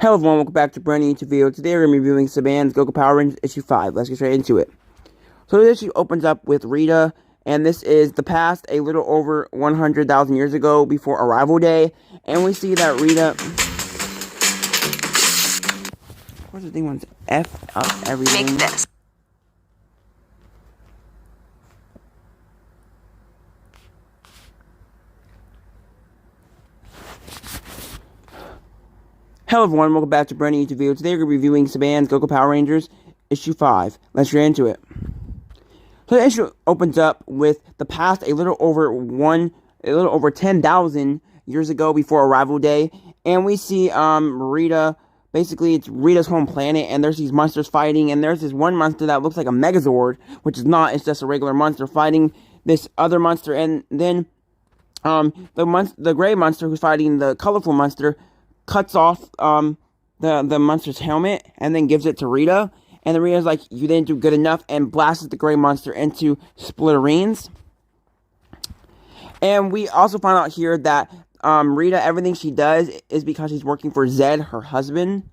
Hello everyone, welcome back to brand new YouTube video. Today we're going to be reviewing Saban's Go Go Power Rangers issue 5. Let's get straight into it. So this issue opens up with Rita, and this is the past a little over 100,000 years ago before Arrival Day. And we see that Rita... Of course the thing wants F up everything. Make this. Hello everyone, welcome back to brand new YouTube video. Today we're going to be reviewing Saban's Go Go Power Rangers issue 5. Let's get into it. So the issue opens up with the past a little over 10,000 years ago before Arrival Day, and we see Rita. Basically, it's Rita's home planet, and there's these monsters fighting, and there's this one monster that looks like a Megazord, which is not. It's just a regular monster fighting this other monster, and then the gray monster who's fighting the colorful monster cuts off the monster's helmet and then gives it to Rita. And then Rita's like, you didn't do good enough, and blasts the gray monster into splitterines. And we also find out here that Rita, everything she does is because she's working for Zed, her husband.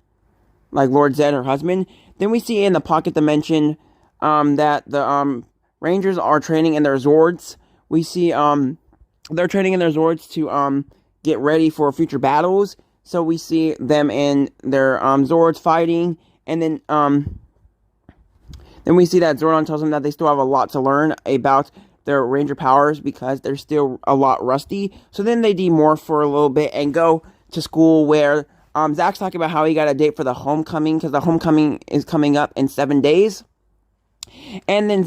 Like Lord Zed, her husband. Then we see in the pocket dimension that the Rangers are training in their Zords. We see they're training in their Zords to get ready for future battles. So we see them in their Zords fighting, and then we see that Zordon tells them that they still have a lot to learn about their Ranger powers because they're still a lot rusty. So then they demorph for a little bit and go to school where Zach's talking about how he got a date for the homecoming because the homecoming is coming up in 7 days. And then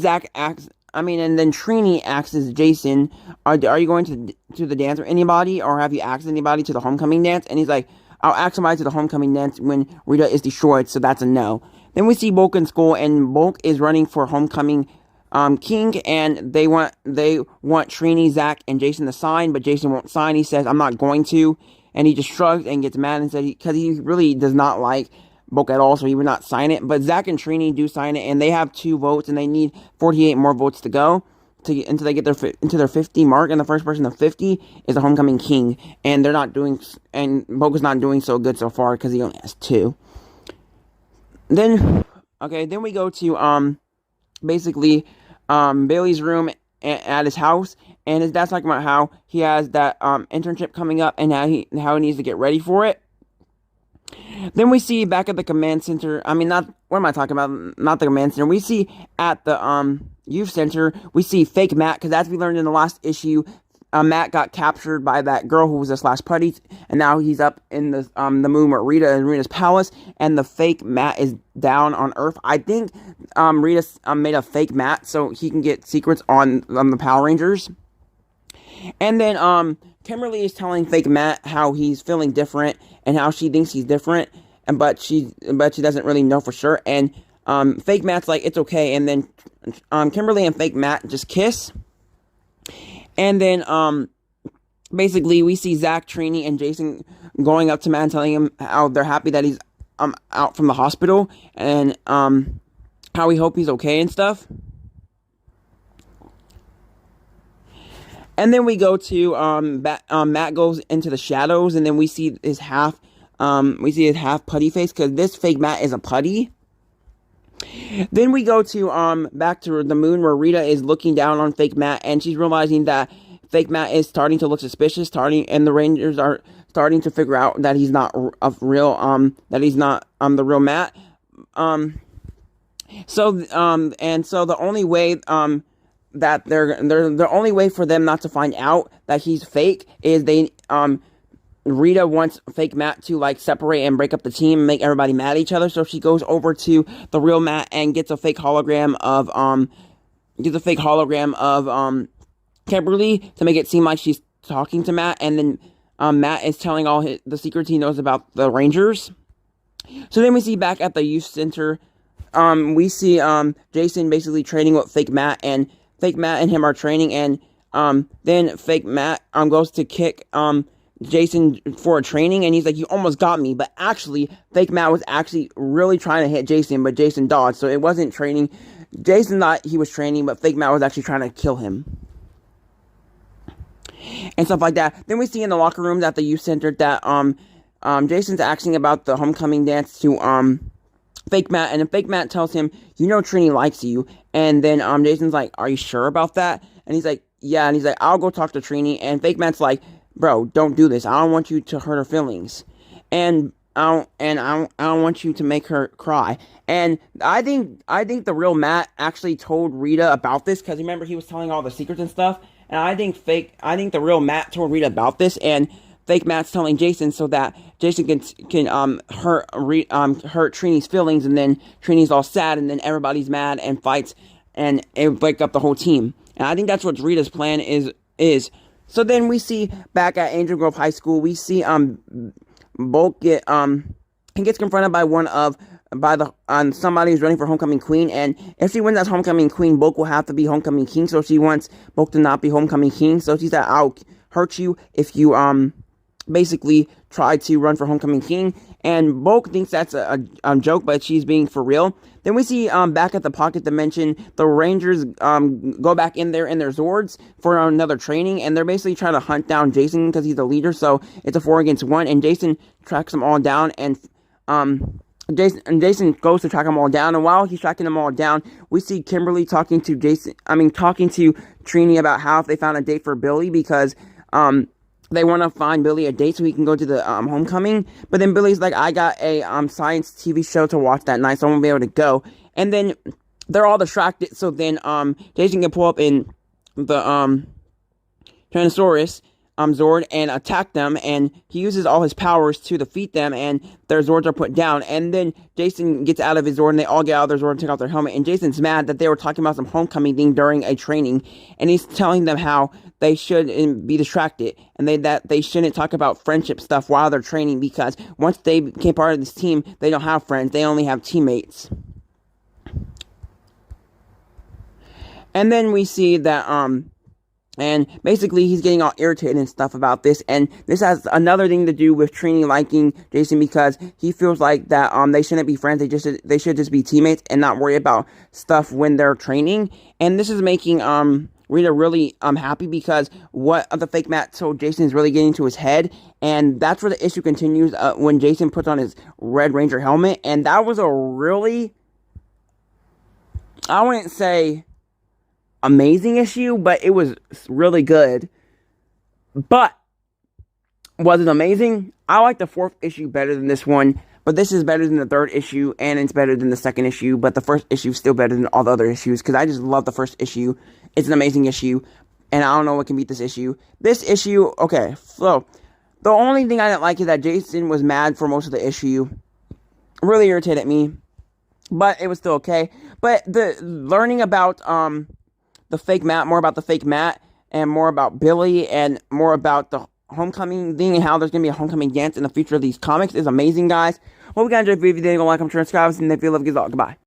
then Trini asks Jason, are you going to the dance or anybody, or have you asked anybody to the homecoming dance? And he's like, I'll ask somebody to the homecoming dance when Rita is destroyed, so that's a no. Then we see Bulk in school, and Bulk is running for homecoming king, and they want Trini, Zach, and Jason to sign, but Jason won't sign. He says, I'm not going to, and he just shrugs and gets mad and said because he really does not like Bulk at all, so he would not sign it. But Zach and Trini do sign it, and they have 2 votes, and they need 48 more votes to go until they get their 50 mark. And the first person to 50 is the homecoming king, and Bulk is not doing so good so far because he only has 2. Then we go to basically Bailey's room at his house, and his dad's talking about how he has that internship coming up and how he needs to get ready for it. Then we see back at the command center, what am I talking about? Not the command center. We see at the youth center, we see fake Matt, because as we learned in the last issue, Matt got captured by that girl who was a Slash Putty, and now he's up in the moon with Rita in Rita's palace, and the fake Matt is down on Earth. I think Rita made a fake Matt so he can get secrets on the Power Rangers. And then Kimberly is telling fake Matt how he's feeling different and how she thinks he's different, but she doesn't really know for sure. And fake Matt's like, it's okay. And then Kimberly and fake Matt just kiss. And then basically we see Zach, Trini, and Jason going up to Matt and telling him how they're happy that he's out from the hospital, and how we hope he's okay and stuff. And then we go to Matt goes into the shadows, and then we see his half putty face, because this fake Matt is a putty. Then we go to back to the moon where Rita is looking down on fake Matt, and she's realizing that fake Matt is starting to look suspicious, and the Rangers are starting to figure out that he's not the real Matt. So the only way that the only way for them not to find out that he's fake is Rita wants fake Matt to separate and break up the team and make everybody mad at each other. So she goes over to the real Matt and gets a fake hologram of Kimberly to make it seem like she's talking to Matt, and then Matt is telling all the secrets he knows about the Rangers. So then we see back at the youth center, we see Jason basically training with fake Matt, and fake Matt and him are training, and then fake Matt goes to kick Jason for a training, and he's like, you almost got me, but actually fake Matt was actually really trying to hit Jason, but Jason dodged, so it wasn't training. Jason thought he was training, but fake Matt was actually trying to kill him. and stuff like that. Then we see in the locker rooms at the youth center that Jason's asking about the homecoming dance to Fake Matt, and then Fake Matt tells him, "You know Trini likes you." And then Jason's like, "Are you sure about that?" And he's like, "Yeah." And he's like, "I'll go talk to Trini." And Fake Matt's like, "Bro, don't do this. I don't want you to hurt her feelings, and I don't want you to make her cry." And I think the real Matt actually told Rita about this, because remember he was telling all the secrets and stuff. And I think the real Matt told Rita about this, and Fake Matt's telling Jason so that Jason can hurt Trini's feelings, and then Trini's all sad, and then everybody's mad and fights, and it break up the whole team. And I think that's what Rita's plan is. So then we see back at Angel Grove High School, we see Bulk he gets confronted by somebody who's running for homecoming queen, and if she wins as homecoming queen, Bulk will have to be homecoming king. So she wants Bulk to not be homecoming king. So she said, "I'll hurt you if you basically try to run for homecoming king." And Bulk thinks that's a joke, but she's being for real. Then we see back at the Pocket Dimension, the Rangers go back in there in their Zords for another training, and they're basically trying to hunt down Jason because he's the leader. So it's a 4 against 1, and Jason tracks them all down, and Jason goes to track them all down, and while he's tracking them all down, we see Kimberly talking to Trini about how if they found a date for Billy, because they want to find Billy a date so he can go to the homecoming. But then Billy's like, "I got a science TV show to watch that night, so I won't be able to go." And then they're all distracted. So then Jason can pull up in the Tyrannosaurus Zord and attack them, and he uses all his powers to defeat them, and their Zords are put down. And then Jason gets out of his Zord, and they all get out of their Zord and take off their helmet, and Jason's mad that they were talking about some homecoming thing during a training, and he's telling them how they should be distracted, and that they shouldn't talk about friendship stuff while they're training, because once they became part of this team, they don't have friends, they only have teammates. And then we see that and basically, he's getting all irritated and stuff about this. And this has another thing to do with Trini liking Jason, because he feels like that they shouldn't be friends. They should just be teammates and not worry about stuff when they're training. And this is making Rita really happy, because what the Fake Matt told Jason is really getting to his head. And that's where the issue continues when Jason puts on his Red Ranger helmet. And that was a really, I wouldn't say amazing issue, but it was really good. But was it amazing? I like the 4th issue better than this one, but this is better than the 3rd issue, and it's better than the 2nd issue, but the 1st issue is still better than all the other issues, because I just love the 1st issue. It's an amazing issue, and I don't know what can beat this issue. This issue, okay, so the only thing I didn't like is that Jason was mad for most of the issue. Really irritated me, but it was still okay. But the learning about the Fake Matt, more about the Fake Matt, and more about Billy, and more about the homecoming thing, and how there's going to be a homecoming dance in the future of these comics is amazing, guys. Hope you guys enjoyed the video. Like, comment, share, subscribe, and if you love, goodbye.